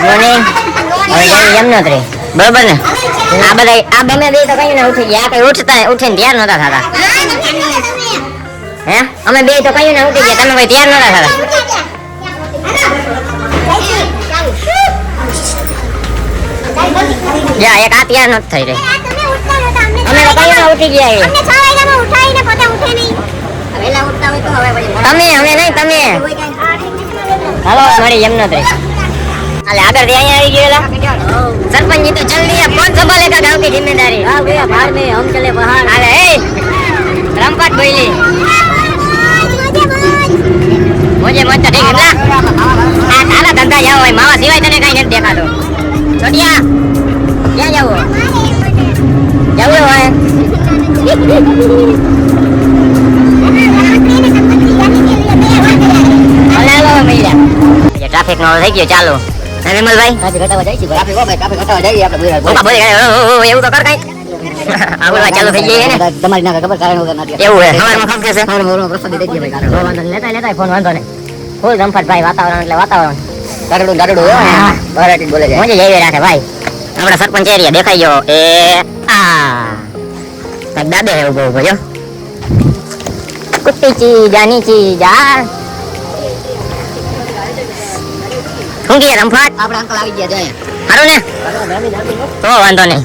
Morning. હવે જઈ યમનોત્રી બરોબર ને. આ બમે બે તો કઈ ના ઉઠી ગયા. કઈ ઉઠીને તૈયાર નતા થતા. હે અમે બે તો કઈ ના ઉઠી ગયા. તમે કઈ તૈયાર નતા થતા. જા એક આ તૈયાર નથી થઈ રહી. અમે તો કઈ ના ઉઠી ગયા. તમે અમે નહીં તમે. હાલો મારી યમનોત્રી. अरे अगर यहाँ आई गया सरपंच जी तो चल दिया कौन संभालेगा गांव की जिम्मेदारी हाँ भैया बाहर में हम चले बाहर अरे रामपाट बोली मुझे मत ठीक है ना हाँ ताला धंधा जाओ भाई मावा सिवाय तने कहीं नहीं देखा तो छोटिया क्या जाओ जाओ है ट्रैफिक नो થઈ ગયો ચાલો વિમલભાઈ કાફી ઘટાવા જાય છે ભાઈ કાફી ઘટાવા જાય આપણે બોલા બોલે એવું તો કર કઈ આગળ ચાલુ થઈ ગઈ ને તમારી ના ખબર કારણ વગર ના એવું હે હવારમાં ખમ કે છે હવારમાં પ્રસાદ દઈ દઈએ ભાઈ કારણ વાંધો લેતા ફોન વાંધો ને ફૂલ રમફટ ભાઈ વાતાવરણ એટલે વાતાવરણ ગાડડું બરાટી બોલે જાય મજા આવી રાખે ભાઈ આપણા સરપંચ એરિયા દેખાઈ ગયો એ કઈક દાદે હે ઉભો ઉભો જો કુટ્ટી ચી જાની ચી જા શું કે રમફાટ આપણા અંકલ આવી ગયા છે હારું ને તો વાંધો નહીં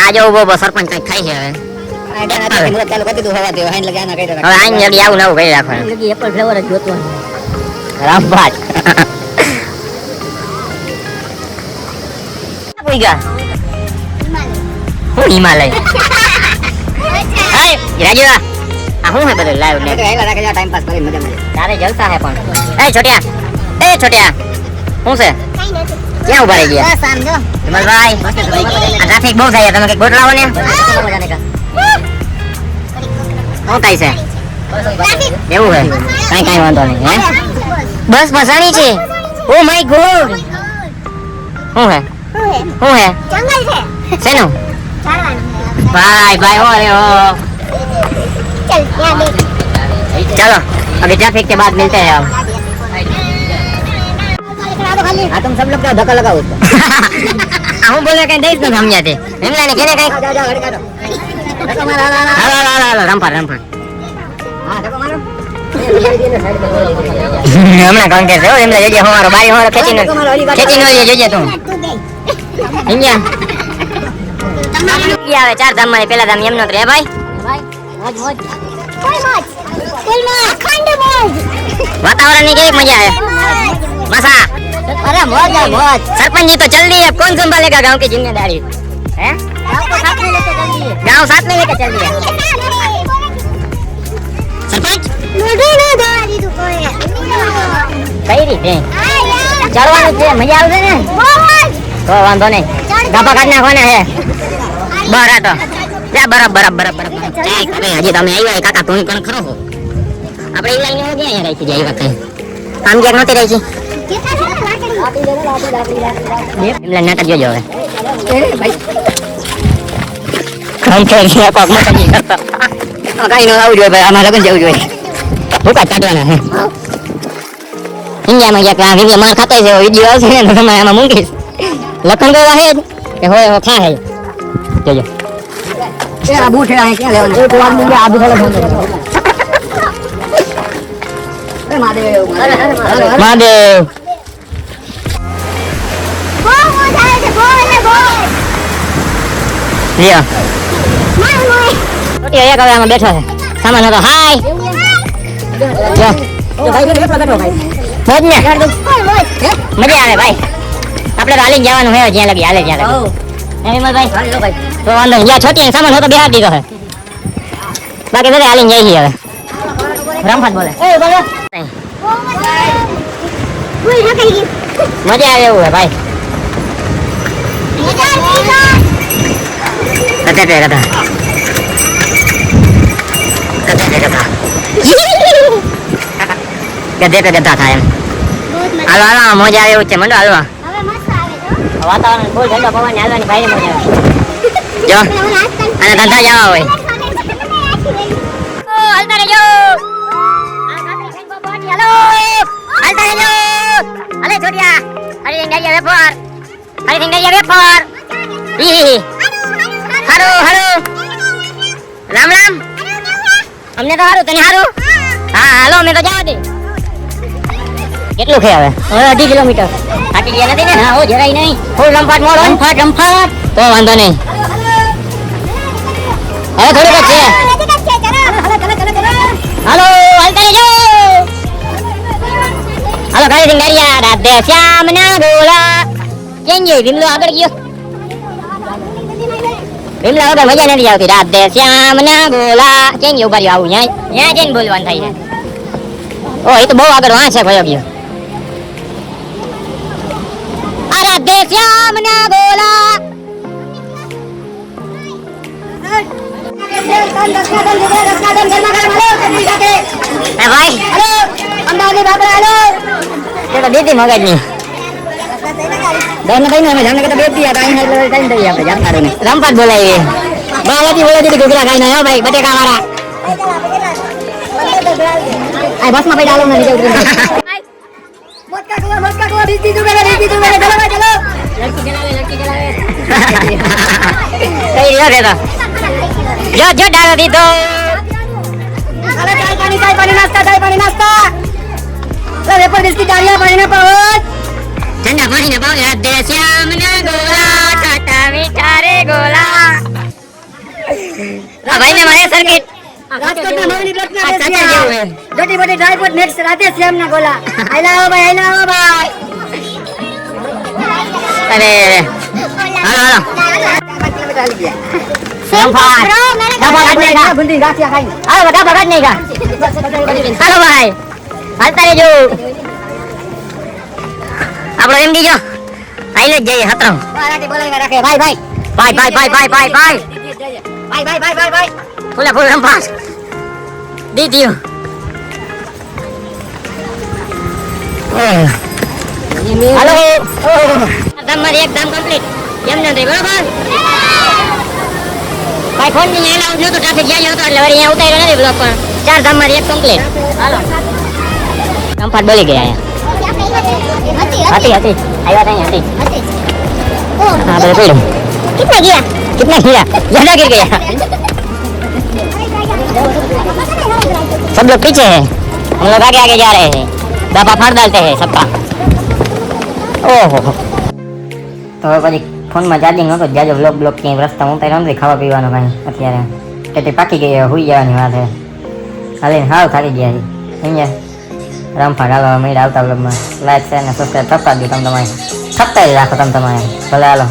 આ જો ઉભો સરપંચ કઈ ખાઈ છે હવે ચાલુ કરી દીધું હવા દેવા હાઈન લગી આના કહી દે હવે આઈન જડી આવું નવું કરી રાખવાનું લગી એપલ ફ્લેવર જ જોતો રમફાટ કોઈ ગયા હું હિમાલય હે રાજુ આ હું હે બધું લાઈવ ને હેલા રાખે જા ટાઈમ પાસ કરી મજા મજા તારે જલસા હે પણ એ છોટિયા શું છે ક્યાં ઉભા રહી ગયા સમજો વિમલભાઈ આ ટ્રાફિક બહુ થાય તમે કઈક બોટ લાવો ને શું થાય છે એવું હે કઈ વાંધો નહીં હે બસ ફસાણી છે ઓ માય ગોડ શું હે જંગલ છે શેનું ભાઈ हो रहे हो चलो अभी ट्रैफिक के बाद मिलते हैं हम हाँ तुम सब लोग क्या धक्का लगाओ उसको हम बोले कहीं देश में हम जाते हिमला ने कहने कहीं रमफाट हाँ धक्का मारो हमने कौन कहते हो हिमला जजे हमारो बारी हमारो खेती नो ये जजे तुम हिमला क्या है चार धाम में पहला धाम यमुनोत्री है भाई मोज मोज फुल मोज खंड मोज वातावरण की क्या मजा है मसा अरे मौज है मौज सरपंच जी तो चल दिए अब कौन संभालेगा गांव की जिम्मेदारी हैं गांव साथ में लेके चल दिया सरपंच कई રીતે ચડવાનું છે મજા આવશે ને તો વાંધો નહીં ગાભા કાઢ નાખવાના હે બરાબર તો જા બરાબર હજી તમે આવ્યા કાકા તું પણ ખરો હો આપણે એ લાઈને હો ગયા રહી છે જઈ વખતે કામ ક્યાંક નહોતી રહી છે એમલા નાટક જોજો હવે કામ કે છે કોક મતજી કરતા કાઈ નો આવું જોઈએ ભાઈ આમાં લગન જવું જોઈએ ભૂકા કાઢવાના હે ઇન્ડિયામાં ગયા આ વિડિયો માર ખાતા છે વિડિયો આવશે ને તમે આમાં મૂકીશ લખન ગયો હે કે હોય ખા હે જોજો એ આ બૂઠે આ ક્યાં લેવાનું એક વાર મુંગે આબુ ખાલે ફોન એ મહાદેવ બહુ મજા આવે છે બહુ લિયા મોય એક હવે આમાં બેઠો છે સામાન હતો હાય જો તો ભાઈ બેઠો ભાઈ મોજ ને મજા આવે ભાઈ આપણે તો હાલીને જવાનું હે જ્યાં લગી હાલે જ્યાં લગી હિમલભાઈ હાલો ભાઈ તો વાંધો નહીં જ્યાં છોટી સામાન હતો બેહાર દીધો હે બાકી બધા હાલીને જઈએ હવે રામફાટ બોલે એ બોલો મજા આવે એવું હે ભાઈ ગધે પે ગધા થાય એમ હાલો હાલો મજા આવે એવું છે મંડો હાલવા વાતાવરણ ફૂલ ઠંડો પવન હાલવાની ભાઈ મજા આવે જો અને ધંધા જવા હોય ઓ હાલતા રહેજો આ કાકડી ખાઈને બોડી હાલો હાલતા રહેજો હાલે છોડિયા હરી સિંગારિયા વેફર. હરી સિંગારિયા વેફર. ઈ હારો હારો. રામ રામ. અમને તો હારું, તને હારું? હા હાલો, અમે તો જવા દે. કેટલું છે હવે? હવે 2.5 કિલોમીટર. થાકી ગયા નથી ને? ના હો, જરાય નહીં. ફૂલ રંફાટ મોડો. રંફાટ તો વાંધો નહીં. હવે થોડુંક જ છે. હાલો હાલતા રહેજો. હાલો ખાલી સિંગારિયા રાધે શ્યામ ના ગોલા. કેમ ગયો વિમલો? આગળ ગયો. વિમલા વગર મજા નથી આવતી. રાધે શ્યામ ના ગોલા. કેમ ગયો? ઉભા રહ્યો. આવું ન્યા જઈને બોલવાનું થાય છે. ઓ એ તો બહુ આગળ વાંચે ભયો ગયો. આ રાધે શ્યામ ના ગોલા. ભાઈ હેલો અમદાવાદની બાબરા હેલો. તે તો દીધી મગજની. દોન ભાઈ અમે જાણે કે તો બેટી આ કાઈ એટલે ટાઈમ થઈ આપણે જાણતા રહે. રંપાટ બોલાવી. બાલાજી બોલાજી ગુગરા કાઈ ના હો ભાઈ બટેકા વાળા. આ બસમાં ભાઈ ડાલો નથી જવું. મસ્કા કુવા બીજી ચલો ભાઈ ચલો. લડકી જલાવે. કઈ રહ્યો રે તો. જો ડાલો દીધો. અરે ચાય પાણી નાસ્તા. લે વેપર બિસ્કિટ ડાળિયા પાણી ના પાવત. ઠંડા પાણી ના પાવત. રાધે શ્યામ ના ગોલા. ખાટા મીઠા રે ગોલા. આ ભાઈ ને મારે સર્કિટ રાજકોટના મગની બ્લોકના ચાચા જેવું હે. જોટી બોટી ડ્રાઈવર નેક્સ્ટ રાધે શ્યામ ના ગોલા. આઈલા ભાઈ. અરે હાલો. હાલો ભાઈ હાલતા રહેજો. આપણો એમ દીજો આઈને જ જઈએ હતરમ. ભાઈ ફૂલે રંપાસ દીધ્યું. હાલો તમારી એક્ઝામ કમ્પ્લીટ. એમ નથી બરોબર ભાઈ. ફોન ની એલાઉ નતો ટ્રાફિક જાય હતો એટલે વળી અહીંયા ઉતાર્યો નથી બ્લોક. પણ 4 ધામ મારી એક કમ્પ્લીટ. હાલો રંપાટ બોલી ગયા અહીંયા. હતી આવ્યા હતા હતી. हाँ बड़े पेड़ कितना गिरा ज्यादा गिर गया. सब लोग पीछे हैं, हम लोग आगे आगे जा रहे हैं. दबा फाड़ डालते हैं सबका. ओहो તો પછી ફોનમાં ચાર્જિંગ નહોતો. જાજો બ્લોક ક્યાંય રસ્તા ઉતાર્યો નથી. ખાવા પીવાનો કાંઈ અત્યારે તેથી પાકી ગઈ. હોઈ જવાની વાત છે. હાલીને હાવ થાકી ગયા છે. અહીંયા રમફા ગાલવા મળ્યા. આવતા બ્લોગમાં લાઈક શેર અને સબસ્ક્રાઈબ થતા જ તમે તમારે થતા જ રાખો તમે તમારે. ભલે હાલો.